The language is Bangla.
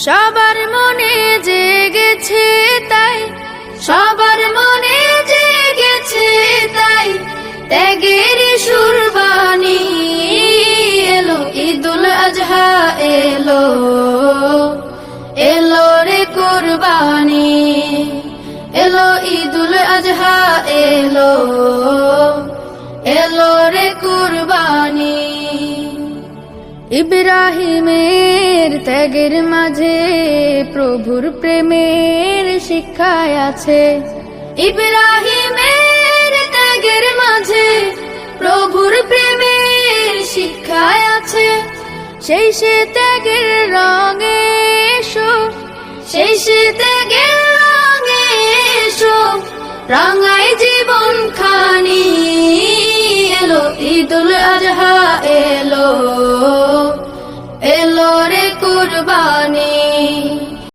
সবার মনে জেগেছে তাই, সবার মনে জেগেছে তাই, ত্যাগের সুরবানি এলো, ঈদুল আজহা এলো, এলো রে কুরবানি, এলো ঈদুল আজহা এলো, এলো রে কুরবানি। ইব্রাহিমের ত্যাগের মাঝে প্রভুর প্রেমের শিক্ষায় আছে, ইব্রাহিমের ত্যাগের মাঝে প্রভুর প্রেমের শিক্ষায় আছে। সেই সে ত্যাগের রঙে এসো, সেই সে ত্যাগের রঙে এসো, রাঙায় জীবন খানি, এলো ঈদুল আজহা এলো, এলো রে কুরবানি,